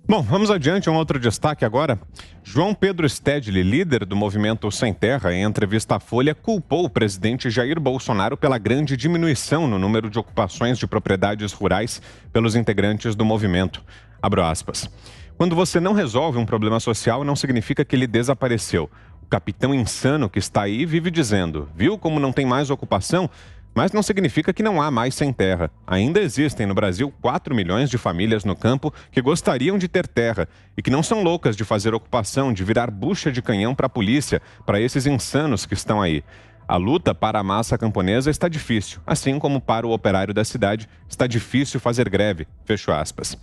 Bom, vamos adiante. Um outro destaque agora. João Pedro Stedley, líder do movimento Sem Terra, em entrevista à Folha, culpou o presidente Jair Bolsonaro pela grande diminuição no número de ocupações de propriedades rurais pelos integrantes do movimento. Abro aspas. Quando você não resolve um problema social, não significa que ele desapareceu. O capitão insano que está aí vive dizendo, viu como não tem mais ocupação? Mas não significa que não há mais sem terra. Ainda existem no Brasil 4 milhões de famílias no campo que gostariam de ter terra e que não são loucas de fazer ocupação, de virar bucha de canhão para a polícia, para esses insanos que estão aí. A luta para a massa camponesa está difícil, assim como para o operário da cidade está difícil fazer greve. Fecho aspas.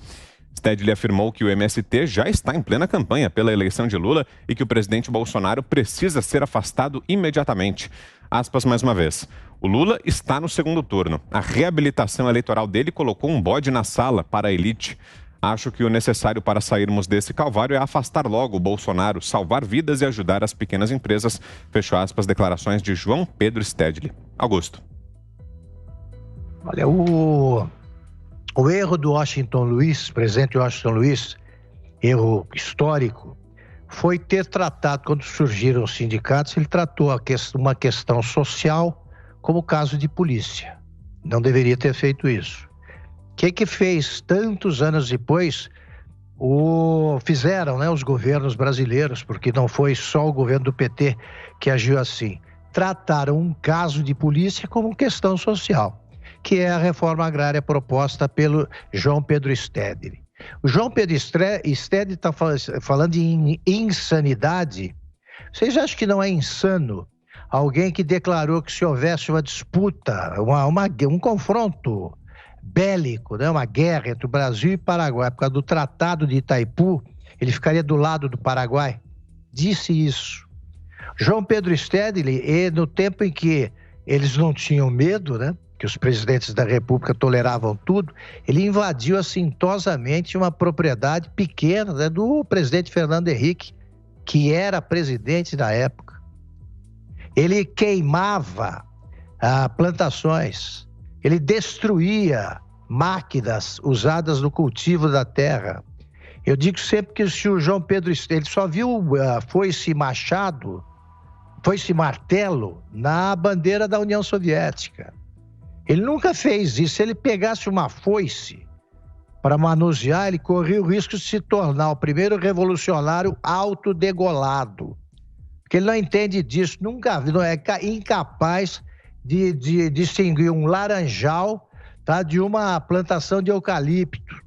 Stedley afirmou que o MST já está em plena campanha pela eleição de Lula e que o presidente Bolsonaro precisa ser afastado imediatamente. Aspas mais uma vez. O Lula está no segundo turno. A reabilitação eleitoral dele colocou um bode na sala para a elite. Acho que o necessário para sairmos desse calvário é afastar logo o Bolsonaro, salvar vidas e ajudar as pequenas empresas. Fecho aspas, declarações de João Pedro Stedley. Augusto. Olha, o erro do Washington Luiz, presidente Washington Luiz, erro histórico, foi ter tratado, quando surgiram os sindicatos, ele tratou uma questão social como caso de polícia. Não deveria ter feito isso. O que fez tantos anos depois? Fizeram, né, os governos brasileiros, porque não foi só o governo do PT que agiu assim. Trataram um caso de polícia como questão social, que é a reforma agrária proposta pelo João Pedro Stedley. O João Pedro Stedley está falando em insanidade. Vocês acham que não é insano alguém que declarou que se houvesse uma disputa, um confronto bélico, né, uma guerra entre o Brasil e o Paraguai, por causa do Tratado de Itaipu, ele ficaria do lado do Paraguai? Disse isso. João Pedro Stedley, no tempo em que eles não tinham medo, né, que os presidentes da República toleravam tudo, ele invadiu assintosamente uma propriedade pequena, né, do presidente Fernando Henrique, que era presidente da época. Ele queimava plantações, ele destruía máquinas usadas no cultivo da terra. Eu digo sempre que se o João Pedro ele só viu foice e machado, foice e martelo na bandeira da União Soviética. Ele nunca fez isso. Se ele pegasse uma foice para manusear, ele corria o risco de se tornar o primeiro revolucionário autodegolado. Porque ele não entende disso, nunca viu, é incapaz de distinguir um laranjal, tá, de uma plantação de eucalipto.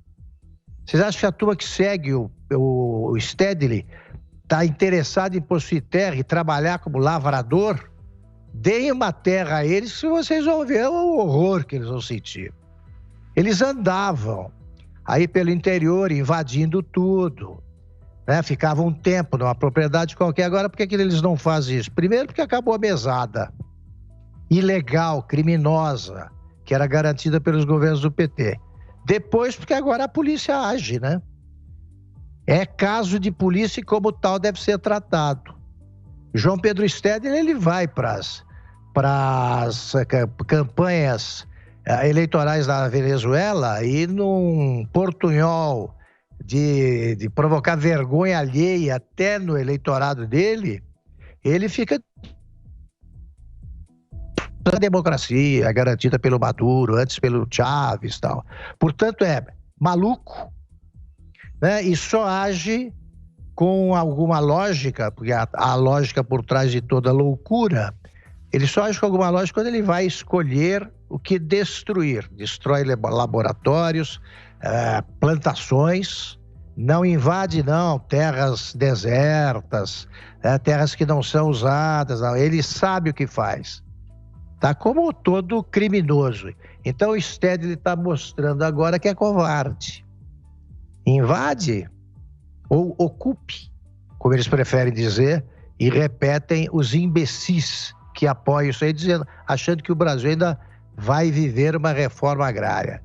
Vocês acham que a turma que segue o Stedley está interessada em possuir terra e trabalhar como lavrador? Deem uma terra a eles que vocês vão ver o horror que eles vão sentir. Eles andavam aí pelo interior, invadindo tudo, né? Ficavam um tempo numa propriedade qualquer. Agora, por que eles não fazem isso? Primeiro, porque acabou a mesada ilegal, criminosa, que era garantida pelos governos do PT. Depois, porque agora a polícia age, né? É caso de polícia e como tal deve ser tratado. João Pedro Stedley, ele vai para as campanhas eleitorais da Venezuela e num portunhol de provocar vergonha alheia até no eleitorado dele, ele fica... A democracia garantida pelo Maduro, antes pelo Chávez e tal. Portanto, é maluco, né? E só age com alguma lógica, porque a lógica por trás de toda loucura, ele só age com alguma lógica quando ele vai escolher o que destruir. Destrói laboratórios, plantações, não invade, não, terras desertas, terras que não são usadas, não. Ele sabe o que faz. Tá como todo criminoso. Então o Stedley está mostrando agora que é covarde. Invade ou ocupe, como eles preferem dizer, e repetem os imbecis que apoiam isso aí, dizendo, achando que o Brasil ainda vai viver uma reforma agrária.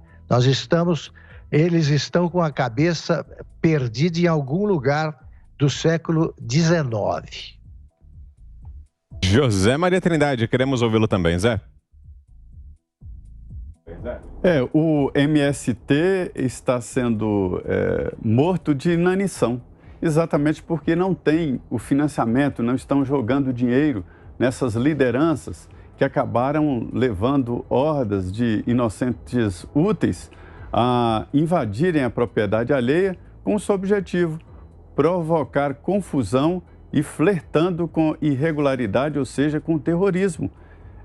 Eles estão com a cabeça perdida em algum lugar do século XIX. José Maria Trindade, queremos ouvi-lo também, Zé. O MST está sendo morto de inanição, exatamente porque não tem o financiamento, não estão jogando dinheiro nessas lideranças que acabaram levando hordas de inocentes úteis a invadirem a propriedade alheia com o seu objetivo, provocar confusão e flertando com irregularidade, ou seja, com terrorismo.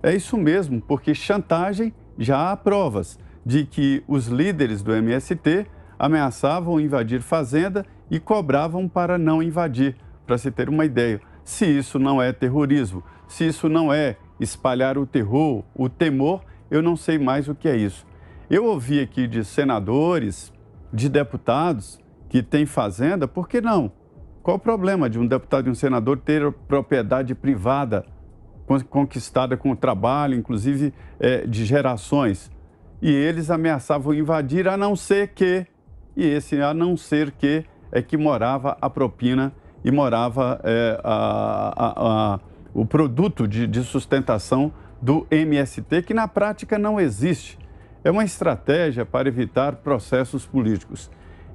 É isso mesmo, porque chantagem já há provas de que os líderes do MST ameaçavam invadir fazenda e cobravam para não invadir, para se ter uma ideia. Se isso não é terrorismo, se isso não é espalhar o terror, o temor, eu não sei mais o que é isso. Eu ouvi aqui de senadores, de deputados que têm fazenda, por que não? Qual o problema de um deputado e um senador ter propriedade privada conquistada com o trabalho, inclusive de gerações? E eles ameaçavam invadir, a não ser que, e esse a não ser que é que morava a propina e morava o produto de sustentação do MST, que na prática não existe. É uma estratégia para evitar processos políticos.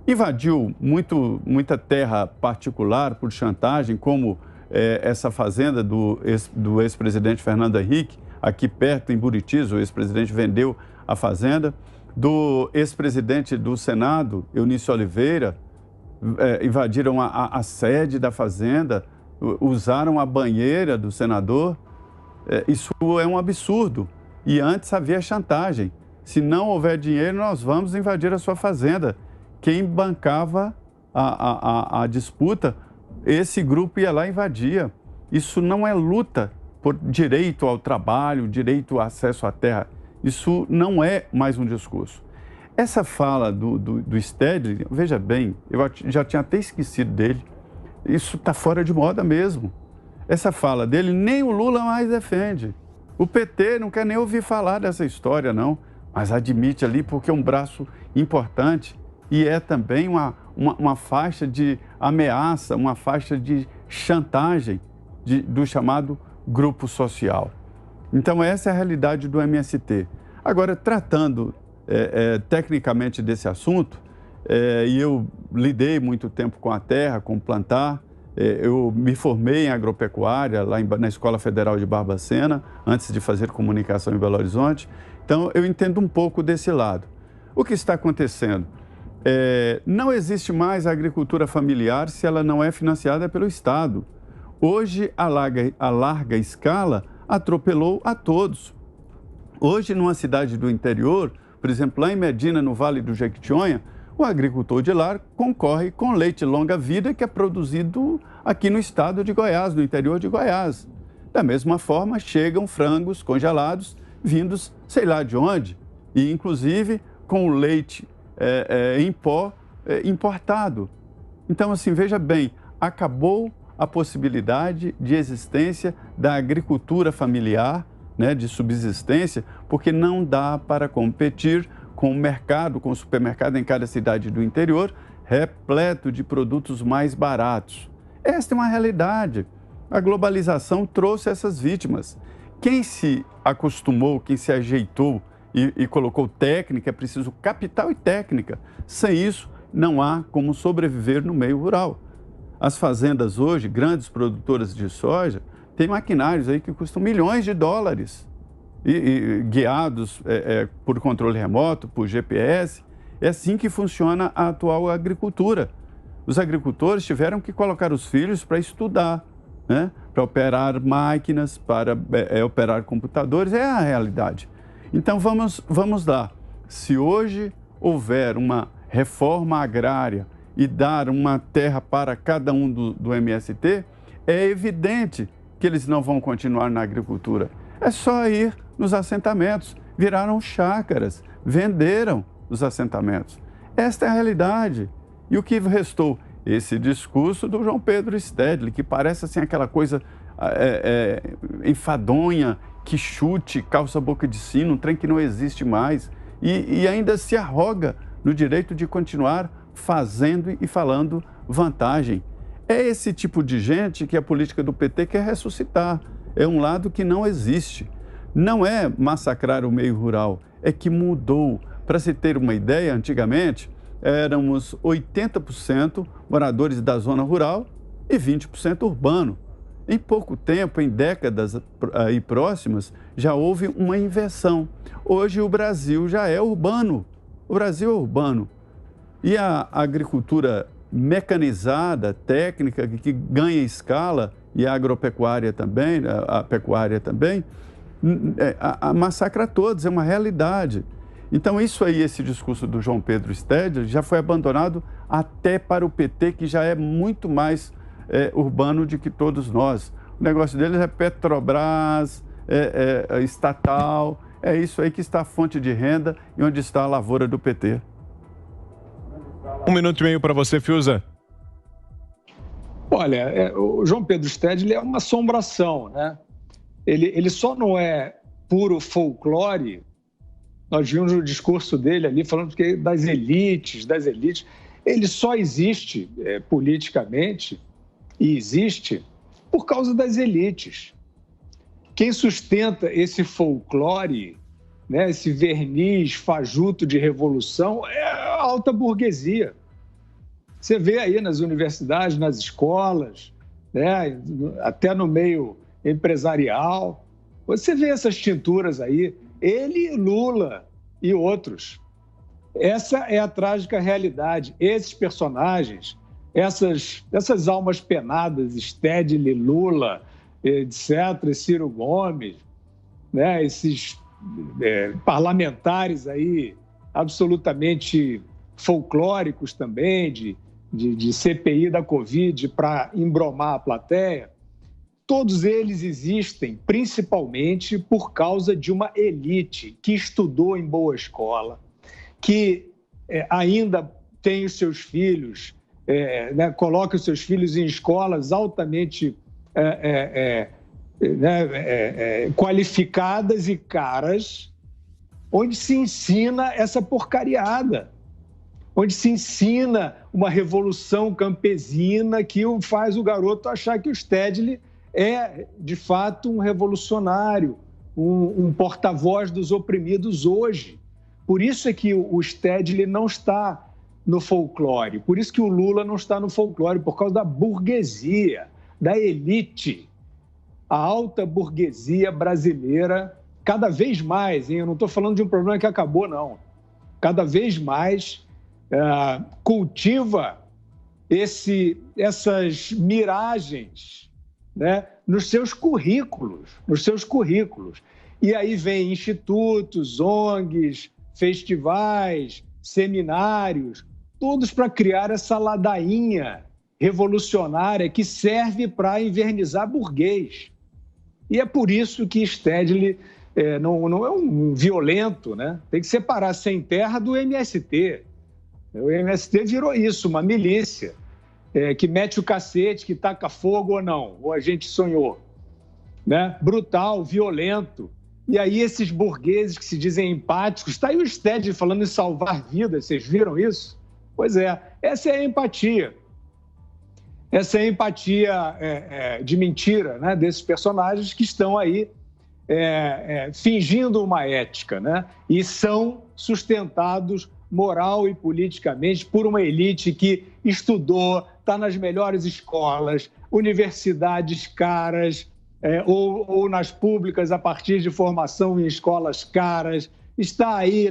Invadiu muita terra particular por chantagem, como essa fazenda do ex-presidente Fernando Henrique, aqui perto em Buritis, o ex-presidente vendeu a fazenda. Do ex-presidente do Senado, Eunício Oliveira, invadiram a sede da fazenda, usaram a banheira do senador. Isso é um absurdo. E antes havia chantagem. Se não houver dinheiro, nós vamos invadir a sua fazenda. Quem bancava a disputa, esse grupo ia lá e invadia. Isso não é luta por direito ao trabalho, direito ao acesso à terra. Isso não é mais um discurso. Essa fala do Stedley, veja bem, eu já tinha até esquecido dele. Isso está fora de moda mesmo. Essa fala dele, nem o Lula mais defende. O PT não quer nem ouvir falar dessa história, não. Mas admite ali porque é um braço importante. E é também uma faixa de ameaça, uma faixa de chantagem do chamado grupo social. Então, essa é a realidade do MST. Agora, tratando tecnicamente desse assunto, e eu lidei muito tempo com a terra, com plantar, eu me formei em agropecuária lá na Escola Federal de Barbacena, antes de fazer comunicação em Belo Horizonte. Então, eu entendo um pouco desse lado. O que está acontecendo? Não existe mais agricultura familiar se ela não é financiada pelo Estado. Hoje, a larga escala atropelou a todos. Hoje, numa cidade do interior, por exemplo, lá em Medina, no Vale do Jequitinhonha, o agricultor de lá concorre com leite longa-vida que é produzido aqui no estado de Goiás, no interior de Goiás. Da mesma forma, chegam frangos congelados, vindos sei lá de onde, e inclusive com o leite em pó importado. Então, assim, veja bem, acabou a possibilidade de existência da agricultura familiar, né, de subsistência, porque não dá para competir com o mercado, com o supermercado em cada cidade do interior, repleto de produtos mais baratos. Esta é uma realidade. A globalização trouxe essas vítimas. Quem se acostumou, quem se ajeitou e colocou técnica, é preciso capital e técnica. Sem isso, não há como sobreviver no meio rural. As fazendas hoje, grandes produtoras de soja, têm maquinários aí que custam milhões de dólares, e guiados por controle remoto, por GPS. É assim que funciona a atual agricultura. Os agricultores tiveram que colocar os filhos para estudar, né? Para operar máquinas, para operar computadores, é a realidade. Então, vamos lá. Se hoje houver uma reforma agrária e dar uma terra para cada um do MST, é evidente que eles não vão continuar na agricultura. É só ir nos assentamentos. Viraram chácaras, venderam os assentamentos. Esta é a realidade. E o que restou? Esse discurso do João Pedro Stedley, que parece assim aquela coisa enfadonha, que chute, calça boca de sino, um trem que não existe mais, e ainda se arroga no direito de continuar fazendo e falando vantagem. É esse tipo de gente que a política do PT quer ressuscitar. É um lado que não existe. Não é massacrar o meio rural, é que mudou. Para se ter uma ideia, antigamente éramos 80% moradores da zona rural e 20% urbano. Em pouco tempo, em décadas aí próximas, já houve uma inversão. Hoje o Brasil já é urbano. O Brasil é urbano. E a agricultura mecanizada, técnica, que ganha escala, e a agropecuária também, a pecuária também, massacra todos, é uma realidade. Então, isso aí, esse discurso do João Pedro Stedley, já foi abandonado até para o PT, que já é muito mais urbano do que todos nós. O negócio deles é Petrobras, estatal, é isso aí que está a fonte de renda e onde está a lavoura do PT. 1 minuto e meio para você, Fiuza. Olha, o João Pedro Stedley é uma assombração, né? Ele só não é puro folclore. Nós vimos o discurso dele ali falando das elites. Ele só existe politicamente, e existe por causa das elites. Quem sustenta esse folclore, né, esse verniz fajuto de revolução, é a alta burguesia. Você vê aí nas universidades, nas escolas, né, até no meio empresarial, você vê essas tinturas aí, ele, Lula e outros. Essa é a trágica realidade. Esses personagens, essas almas penadas, Stedley, Lula, etc., Ciro Gomes, né, esses parlamentares aí absolutamente folclóricos também, de CPI da Covid para embromar a plateia, todos eles existem principalmente por causa de uma elite que estudou em boa escola, que ainda tem os seus filhos, né, coloca os seus filhos em escolas altamente qualificadas e caras, onde se ensina essa porcariada, onde se ensina uma revolução campesina que faz o garoto achar que o Stedley é, de fato, um revolucionário, um porta-voz dos oprimidos hoje. Por isso é que o Stedley não está no folclore, por isso que o Lula não está no folclore, por causa da burguesia, da elite. A alta burguesia brasileira, cada vez mais, hein? Eu não estou falando de um problema que acabou, não. Cada vez mais cultiva essas miragens, né, nos seus currículos. E aí vem institutos, ONGs, festivais, seminários, todos para criar essa ladainha revolucionária que serve para invernizar burguês. E é por isso que Stedley não é um violento, né? Tem que separar a Sem Terra do MST. O MST virou isso, uma milícia, que mete o cacete, que taca fogo ou não, ou a gente sonhou, né? Brutal, violento. E aí esses burgueses que se dizem empáticos, está aí o Stedley falando em salvar vidas, vocês viram isso? Pois é, essa é a empatia. Essa é a empatia de mentira, né, desses personagens que estão aí fingindo uma ética, né, e são sustentados moral e politicamente por uma elite que estudou, está nas melhores escolas, universidades caras, ou nas públicas a partir de formação em escolas caras, está aí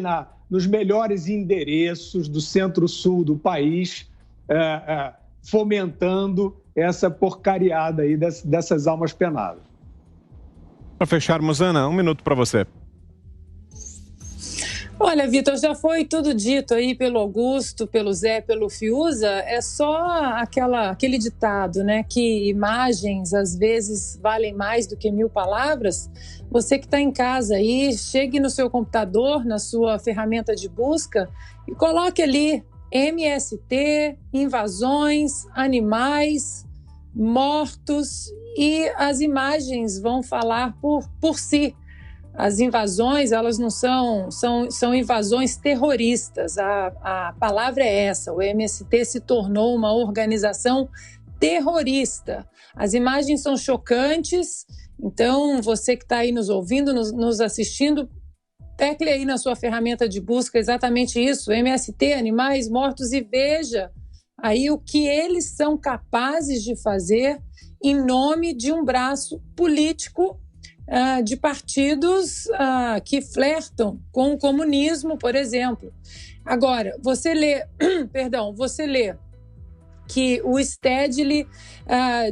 nos melhores endereços do centro-sul do país, fomentando essa porcariada aí dessas almas penadas. Para fecharmos, Ana, 1 minuto para você. Olha, Vitor, já foi tudo dito aí pelo Augusto, pelo Zé, pelo Fiuza. É só aquele ditado, né? Que imagens às vezes valem mais do que 1000 palavras. Você que está em casa aí, chegue no seu computador, na sua ferramenta de busca e coloque ali MST, invasões, animais, mortos, e as imagens vão falar por si. As invasões, elas não são invasões terroristas. A palavra é essa. O MST se tornou uma organização terrorista. As imagens são chocantes. Então, você que está aí nos ouvindo, nos assistindo, tecle aí na sua ferramenta de busca exatamente isso, MST, animais mortos, e veja aí o que eles são capazes de fazer em nome de um braço político de partidos que flertam com o comunismo, por exemplo. Agora, você lê que o Stedley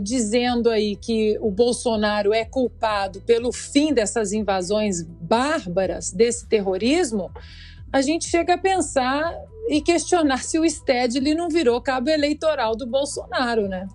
dizendo aí que o Bolsonaro é culpado pelo fim dessas invasões bárbaras, desse terrorismo, a gente chega a pensar e questionar se o Stedley não virou cabo eleitoral do Bolsonaro, né?